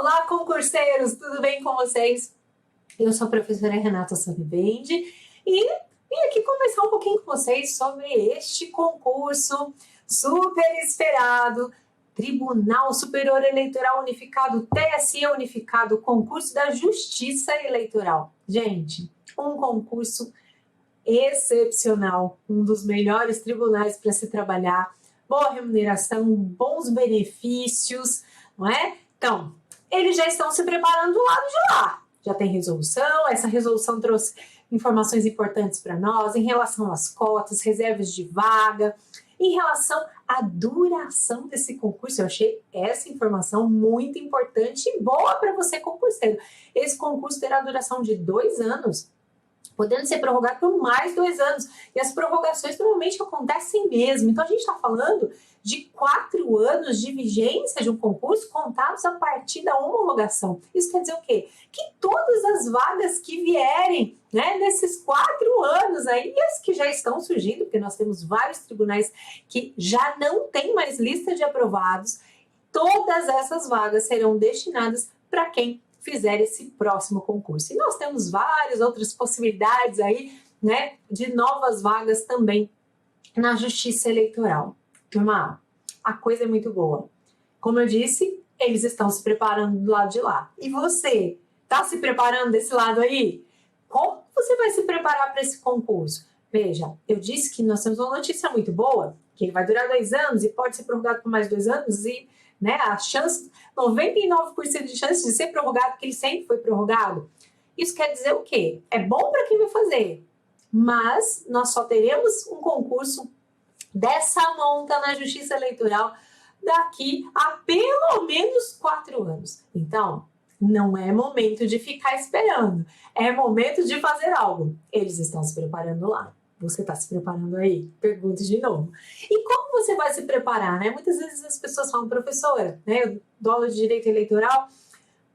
Olá, concurseiros, tudo bem com vocês? Eu sou a professora Renata Sonivende e vim aqui conversar um pouquinho com vocês sobre este concurso super esperado, Tribunal Superior Eleitoral Unificado, TSE Unificado, concurso da Justiça Eleitoral. Gente, um concurso excepcional, um dos melhores tribunais para se trabalhar, boa remuneração, bons benefícios, não é? Então, eles já estão se preparando do lado de lá. Já tem resolução, essa resolução trouxe informações importantes para nós em relação às cotas, reservas de vaga, em relação à duração desse concurso. Eu achei essa informação muito importante e boa para você, concurseiro. Esse concurso terá duração de 2 anos, podendo ser prorrogado por mais 2 anos. E as prorrogações normalmente acontecem mesmo. Então, a gente está falando de 4 anos de vigência de um concurso contados a partir da homologação. Isso quer dizer o quê? Que todas as vagas que vierem, né, nesses 4 anos aí, e as que já estão surgindo, porque nós temos vários tribunais que já não têm mais lista de aprovados, todas essas vagas serão destinadas para quem fizer esse próximo concurso. E nós temos várias outras possibilidades aí, né, de novas vagas também na Justiça Eleitoral. Turma, a coisa é muito boa. Como eu disse, eles estão se preparando do lado de lá. E você, está se preparando desse lado aí? Como você vai se preparar para esse concurso? Veja, eu disse que nós temos uma notícia muito boa, que ele vai durar 2 anos e pode ser prorrogado por mais 2 anos e, né, a chance, 99% de chance de ser prorrogado, porque ele sempre foi prorrogado. Isso quer dizer o quê? É bom para quem vai fazer, mas nós só teremos um concurso dessa monta na Justiça Eleitoral daqui a pelo menos 4 anos. Então, não é momento de ficar esperando, é momento de fazer algo. Eles estão se preparando lá. Você está se preparando aí? Pergunte de novo. E como você vai se preparar, né? Muitas vezes as pessoas falam, professora, né, eu dou aula de direito eleitoral,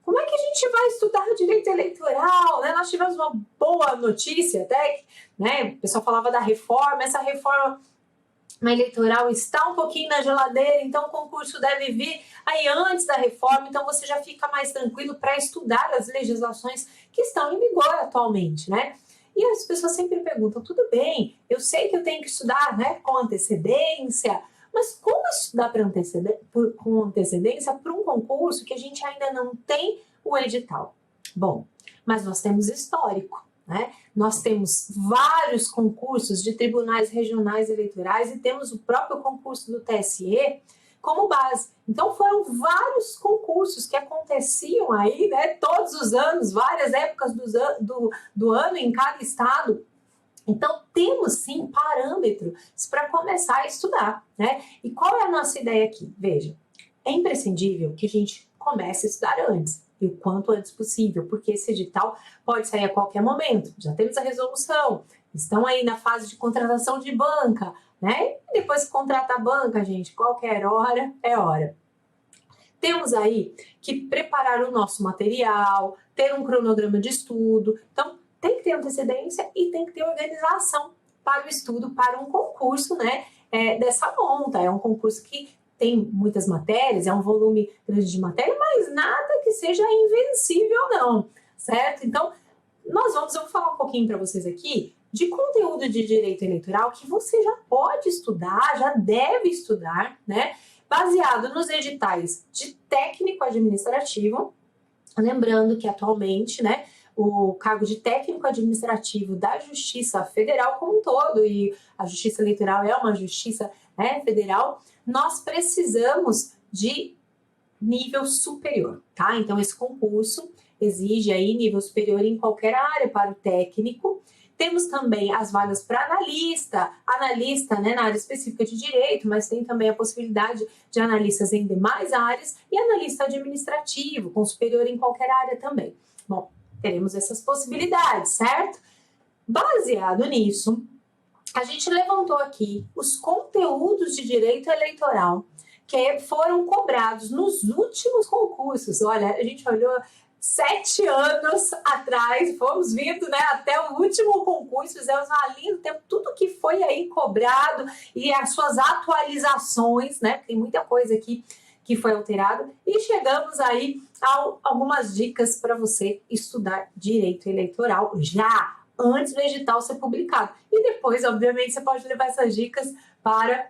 como é que a gente vai estudar direito eleitoral? Né? Nós tivemos uma boa notícia até, né? O pessoal falava da reforma, essa reforma eleitoral está um pouquinho na geladeira, então o concurso deve vir aí antes da reforma, então você já fica mais tranquilo para estudar as legislações que estão em vigor atualmente, né? E as pessoas sempre perguntam, tudo bem, eu sei que eu tenho que estudar, né, com antecedência, mas como estudar com antecedência para um concurso que a gente ainda não tem o edital? Bom, mas nós temos histórico, né? Nós temos vários concursos de tribunais regionais eleitorais e temos o próprio concurso do TSE como base. Então foram vários concursos que aconteciam aí, né, todos os anos, várias épocas do ano em cada estado. Então temos sim parâmetros para começar a estudar, né? E qual é a nossa ideia aqui? Veja, é imprescindível que a gente comece a estudar antes, e o quanto antes possível, porque esse edital pode sair a qualquer momento. Já temos a resolução, estão aí na fase de contratação de banca, né? E depois que contrata a banca, gente, qualquer hora é hora. Temos aí que preparar o nosso material, ter um cronograma de estudo. Então, tem que ter antecedência e tem que ter organização para o estudo, para um concurso, né, dessa monta. É um concurso que tem muitas matérias, é um volume grande de matéria, mas nada que seja invencível não, certo? Então, eu vou falar um pouquinho para vocês aqui de conteúdo de direito eleitoral que você já pode estudar, já deve estudar, né? Baseado nos editais de técnico administrativo, lembrando que atualmente, né, o cargo de técnico administrativo da Justiça Federal como um todo, e a Justiça Eleitoral é uma justiça, né, federal, nós precisamos de nível superior, tá? Então, esse concurso exige aí nível superior em qualquer área para o técnico. Temos também as vagas para analista, né, na área específica de direito, mas tem também a possibilidade de analistas em demais áreas e analista administrativo, com superior em qualquer área também. Bom, teremos essas possibilidades, certo? Baseado nisso, a gente levantou aqui os conteúdos de direito eleitoral que foram cobrados nos últimos concursos. Olha, a gente olhou 7 anos atrás, fomos vindo, né, até o último concurso, fizemos uma linha do tempo, tudo que foi aí cobrado e as suas atualizações, né, tem muita coisa aqui que foi alterado e chegamos aí a algumas dicas para você estudar direito eleitoral já antes do edital ser publicado. E depois, obviamente, você pode levar essas dicas para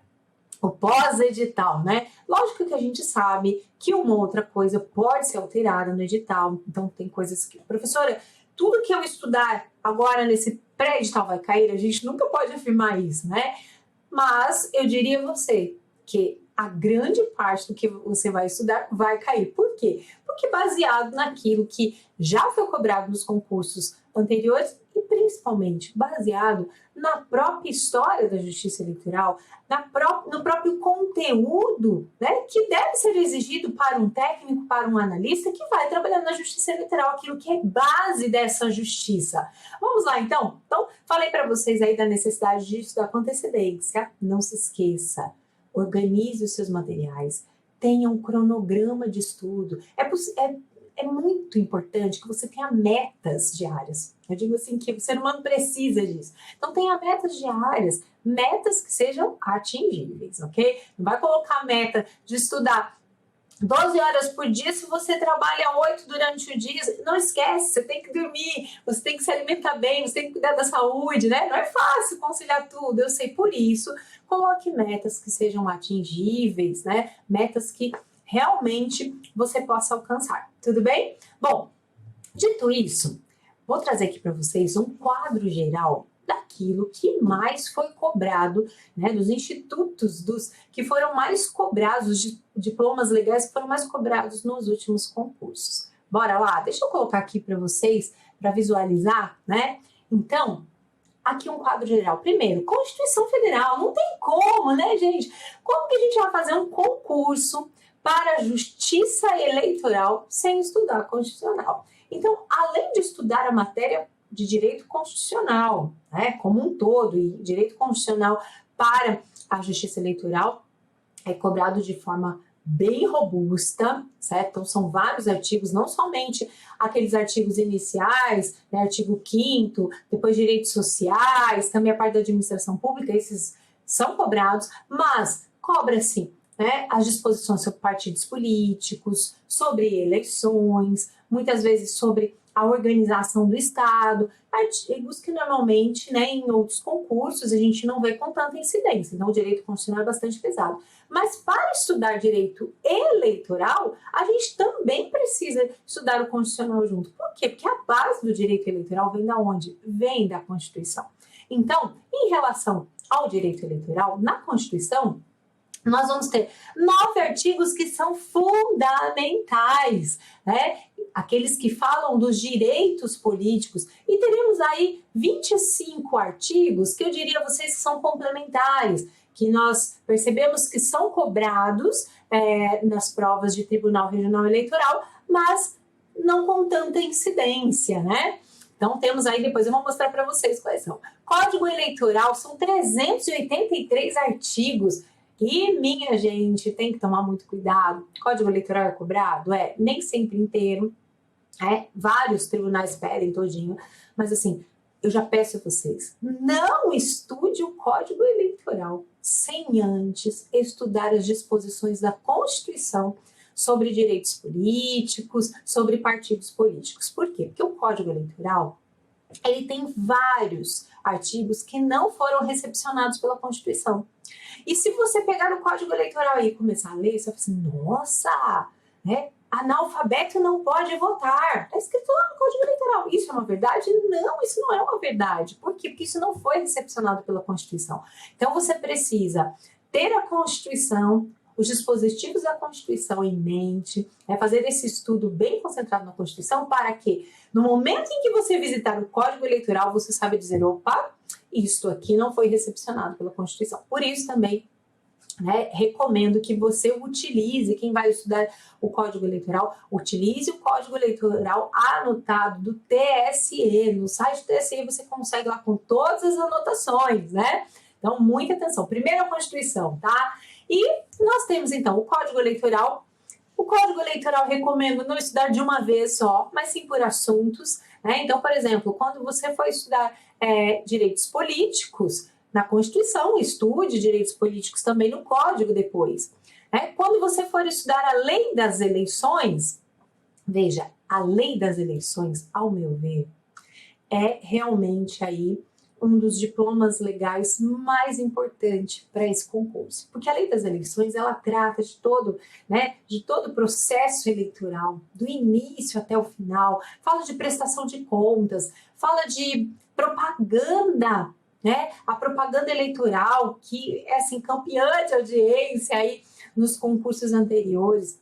o pós-edital, né? Lógico que a gente sabe que uma outra coisa pode ser alterada no edital, então tem coisas que... Professora, tudo que eu estudar agora nesse pré-edital vai cair, a gente nunca pode afirmar isso, né? Mas eu diria a você que a grande parte do que você vai estudar vai cair. Por quê? Porque baseado naquilo que já foi cobrado nos concursos anteriores e principalmente baseado na própria história da Justiça Eleitoral, no próprio conteúdo, né, que deve ser exigido para um técnico, para um analista que vai trabalhar na Justiça Eleitoral, aquilo que é base dessa justiça. Vamos lá, então? Então, falei para vocês aí da necessidade de estudar com antecedência. Não se esqueça, organize os seus materiais, tenha um cronograma de estudo. É muito importante que você tenha metas diárias. Eu digo assim que o ser humano precisa disso. Então tenha metas diárias, metas que sejam atingíveis, ok? Não vai colocar a meta de estudar 12 horas por dia se você trabalha 8 durante o dia. Não esquece, você tem que dormir, você tem que se alimentar bem, você tem que cuidar da saúde, né? Não é fácil conciliar tudo, eu sei. Por isso, coloque metas que sejam atingíveis, né? Metas que realmente você possa alcançar, tudo bem? Bom, dito isso, vou trazer aqui para vocês um quadro geral daquilo que mais foi cobrado, né, dos institutos que foram mais cobrados, os diplomas legais que foram mais cobrados nos últimos concursos. Bora lá? Deixa eu colocar aqui para vocês, para visualizar, né? Então, aqui um quadro geral. Primeiro, Constituição Federal. Não tem como, né, gente? Como que a gente vai fazer um concurso para a Justiça Eleitoral sem estudar Constitucional? Então, além de estudar a matéria de direito constitucional, né, como um todo, e direito constitucional para a Justiça Eleitoral é cobrado de forma bem robusta, certo? Então, são vários artigos, não somente aqueles artigos iniciais, né, artigo 5º, depois direitos sociais, também a parte da administração pública, esses são cobrados, mas cobra-se, né, as disposições sobre partidos políticos, sobre eleições, muitas vezes sobre a organização do Estado, artigos que normalmente, né, em outros concursos a gente não vê com tanta incidência, então o direito constitucional é bastante pesado. Mas para estudar direito eleitoral, a gente também precisa estudar o constitucional junto. Por quê? Porque a base do direito eleitoral vem da onde? Vem da Constituição. Então, em relação ao direito eleitoral, na Constituição, nós vamos ter 9 artigos que são fundamentais, né? Aqueles que falam dos direitos políticos, e teremos aí 25 artigos que eu diria a vocês que são complementares, que nós percebemos que são cobrados nas provas de Tribunal Regional Eleitoral, mas não com tanta incidência, né? Então temos aí, depois eu vou mostrar para vocês quais são. Código Eleitoral, são 383 artigos, e, minha gente, tem que tomar muito cuidado. Código Eleitoral é cobrado? Nem sempre inteiro. Vários tribunais pedem todinho. Mas, assim, eu já peço a vocês, não estude o Código Eleitoral sem antes estudar as disposições da Constituição sobre direitos políticos, sobre partidos políticos. Por quê? Porque o Código Eleitoral, ele tem vários artigos que não foram recepcionados pela Constituição. E se você pegar o Código Eleitoral e começar a ler, você vai falar assim, nossa, né? Analfabeto não pode votar. Está escrito lá no Código Eleitoral. Isso é uma verdade? Não, isso não é uma verdade. Por quê? Porque isso não foi recepcionado pela Constituição. Então, você precisa ter a Constituição, os dispositivos da Constituição em mente, fazer esse estudo bem concentrado na Constituição para que, no momento em que você visitar o Código Eleitoral, você sabe dizer, opa, isto aqui não foi recepcionado pela Constituição. Por isso também, recomendo que você utilize, quem vai estudar o Código Eleitoral, utilize o Código Eleitoral anotado do TSE. No site do TSE você consegue lá com todas as anotações, né? Então, muita atenção. Primeiro a Constituição, tá? E nós temos, então, o Código Eleitoral. O Código Eleitoral recomendo não estudar de uma vez só, mas sim por assuntos, né? Então, por exemplo, quando você for estudar direitos políticos na Constituição, estude direitos políticos também no Código depois. né? Quando você for estudar a lei das eleições, veja, a lei das eleições, ao meu ver, é realmente aí um dos diplomas legais mais importantes para esse concurso. Porque a lei das eleições, ela trata de todo, né, de todo o processo eleitoral, do início até o final, fala de prestação de contas, fala de propaganda, né, a propaganda eleitoral, que é assim, campeã de audiência aí nos concursos anteriores.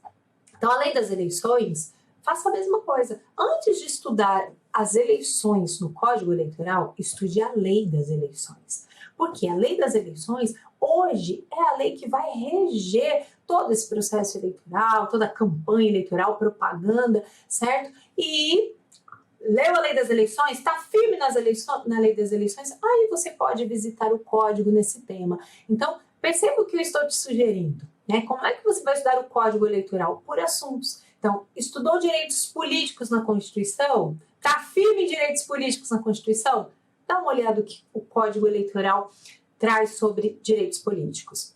Então, a lei das eleições, faça a mesma coisa. Antes de estudar as eleições no Código Eleitoral, estude a lei das eleições. Porque a lei das eleições, hoje, é a lei que vai reger todo esse processo eleitoral, toda a campanha eleitoral, propaganda, certo? E leu a lei das eleições, está firme na lei das eleições, aí você pode visitar o código nesse tema. Então, perceba o que eu estou te sugerindo, né? Como é que você vai estudar o Código Eleitoral? Por assuntos. Então, estudou direitos políticos na Constituição? Está firme em direitos políticos na Constituição? Dá uma olhada no que o Código Eleitoral traz sobre direitos políticos.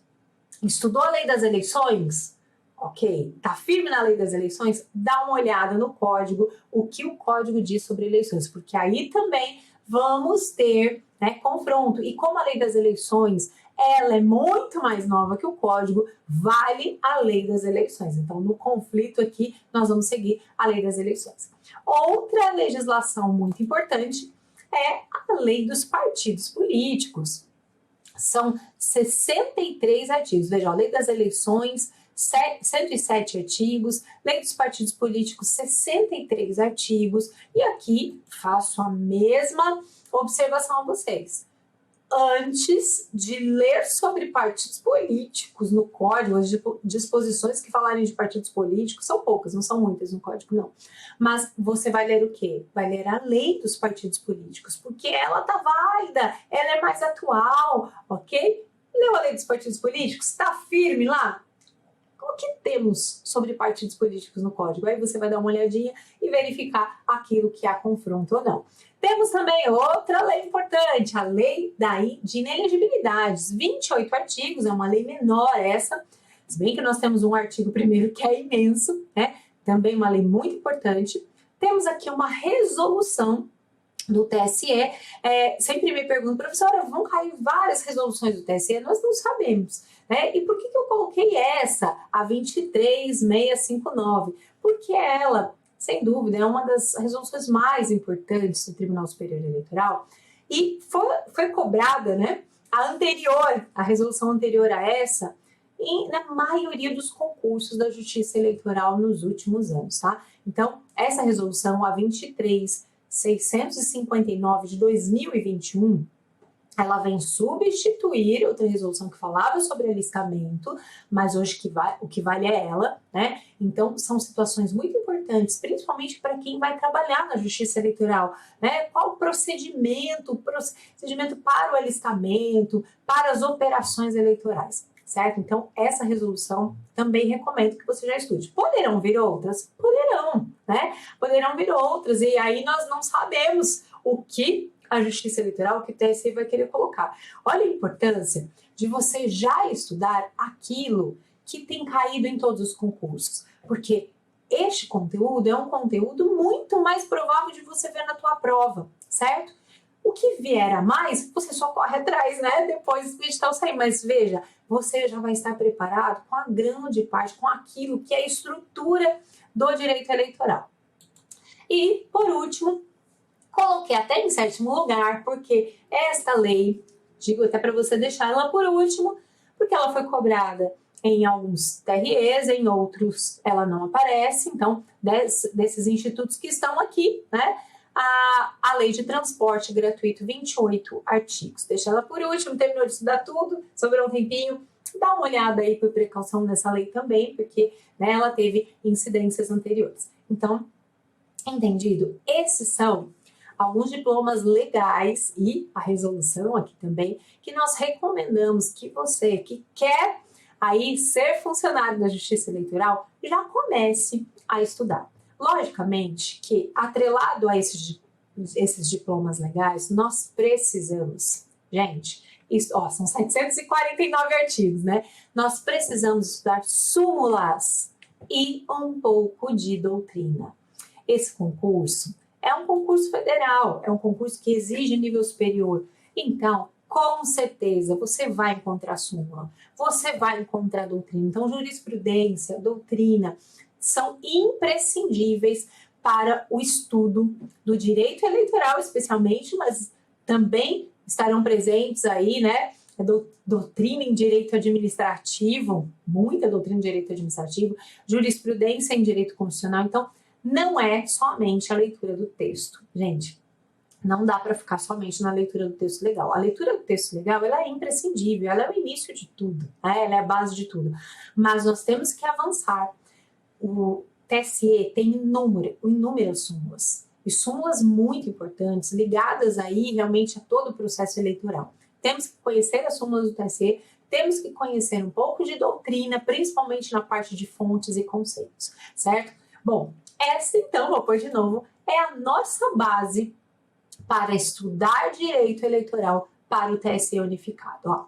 Estudou a lei das eleições? Ok, está firme na lei das eleições? Dá uma olhada no código, o que o código diz sobre eleições, porque aí também vamos ter, né, confronto. E como a lei das eleições ela é muito mais nova que o código, vale a lei das eleições. Então, no conflito aqui, nós vamos seguir a lei das eleições. Outra legislação muito importante é a lei dos partidos políticos. São 63 artigos. Veja, a lei das eleições, 107 artigos, lei dos partidos políticos, 63 artigos. E aqui faço a mesma observação a vocês. Antes de ler sobre partidos políticos no código, as disposições que falarem de partidos políticos são poucas, não são muitas no código, não. Mas você vai ler o quê? Vai ler a lei dos partidos políticos, porque ela tá válida, ela é mais atual, ok? Leu a lei dos partidos políticos? Está firme lá? O que temos sobre partidos políticos no código? Aí você vai dar uma olhadinha e verificar aquilo que há confronto ou não. Temos também outra lei importante, a lei de inelegibilidades. 28 artigos, é uma lei menor essa, se bem que nós temos um artigo primeiro que é imenso, né? Também uma lei muito importante. Temos aqui uma resolução do TSE. Sempre me pergunto, professora, vão cair várias resoluções do TSE? Nós não sabemos, né? E por que eu coloquei essa, a 23659? Porque ela, sem dúvida, é uma das resoluções mais importantes do Tribunal Superior Eleitoral e foi cobrada, né, a resolução anterior a essa, na maioria dos concursos da Justiça Eleitoral nos últimos anos, tá? Então, essa resolução, a 23.659 de 2021, ela vem substituir outra resolução que falava sobre alistamento, mas hoje o que vale é ela, né? Então, são situações muito importantes, principalmente para quem vai trabalhar na Justiça Eleitoral, né? Qual o procedimento para o alistamento, para as operações eleitorais, certo? Então, essa resolução também recomendo que você já estude. Poderão vir outras? Poderão, né? Poderão vir outras, e aí nós não sabemos o que a Justiça Eleitoral, que o TSE vai querer colocar. Olha a importância de você já estudar aquilo que tem caído em todos os concursos, porque este conteúdo é um conteúdo muito mais provável de você ver na tua prova, certo? O que vier a mais, você só corre atrás, né? Depois do edital sair. Mas veja, você já vai estar preparado com a grande parte, com aquilo que é a estrutura do direito eleitoral. E, por último, coloquei até em sétimo lugar, porque esta lei, digo até para você deixar ela por último, porque ela foi cobrada em alguns TREs, em outros ela não aparece. Então, desses institutos que estão aqui, né? A Lei de Transporte Gratuito, 28 artigos. Deixa ela por último, terminou de estudar tudo, sobrou um tempinho, dá uma olhada aí por precaução nessa lei também, porque, né, ela teve incidências anteriores. Então, entendido? Esses são alguns diplomas legais e a resolução aqui também, que nós recomendamos que você que quer aí ser funcionário da Justiça Eleitoral já comece a estudar. Logicamente que, atrelado a esses diplomas legais, nós precisamos, gente, isso, ó, são 749 artigos, né? Nós precisamos estudar súmulas e um pouco de doutrina. Esse concurso é um concurso federal, é um concurso que exige nível superior. Então, com certeza, você vai encontrar súmula, você vai encontrar doutrina. Então, jurisprudência, doutrina, são imprescindíveis para o estudo do direito eleitoral, especialmente, mas também estarão presentes aí, né? Doutrina em direito administrativo, muita doutrina em direito administrativo, jurisprudência em direito constitucional. Então, não é somente a leitura do texto, gente. Não dá para ficar somente na leitura do texto legal. A leitura do texto legal, ela é imprescindível, ela é o início de tudo, né? Ela é a base de tudo. Mas nós temos que avançar. O TSE tem inúmeras súmulas, e súmulas muito importantes, ligadas aí realmente a todo o processo eleitoral. Temos que conhecer as súmulas do TSE, temos que conhecer um pouco de doutrina, principalmente na parte de fontes e conceitos, certo? Bom, essa então, vou pôr de novo, é a nossa base para estudar direito eleitoral para o TSE unificado, ó.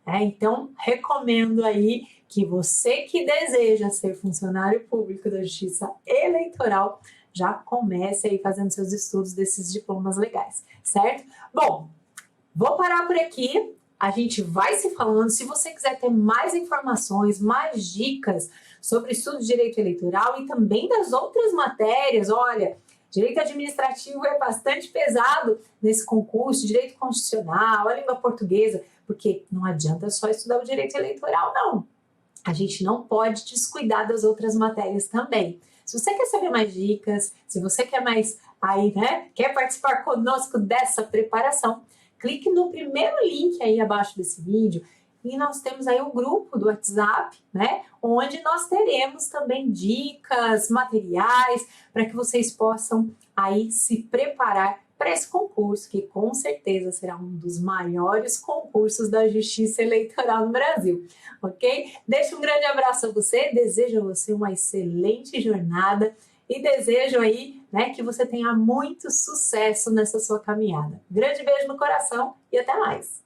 Então, recomendo aí que você que deseja ser funcionário público da Justiça Eleitoral já comece aí fazendo seus estudos desses diplomas legais, certo? Bom, vou parar por aqui, a gente vai se falando. Se você quiser ter mais informações, mais dicas sobre estudo de direito eleitoral e também das outras matérias, olha, direito administrativo é bastante pesado nesse concurso, direito constitucional, a língua portuguesa, porque não adianta só estudar o direito eleitoral, não. A gente não pode descuidar das outras matérias também. Se você quer saber mais dicas, se você quer mais aí, né, quer participar conosco dessa preparação, clique no primeiro link aí abaixo desse vídeo e nós temos aí o grupo do WhatsApp, né, onde nós teremos também dicas, materiais para que vocês possam aí se preparar para esse concurso, que com certeza será um dos maiores concursos da Justiça Eleitoral no Brasil, ok? Deixo um grande abraço a você, desejo a você uma excelente jornada e desejo aí, né, que você tenha muito sucesso nessa sua caminhada. Grande beijo no coração e até mais!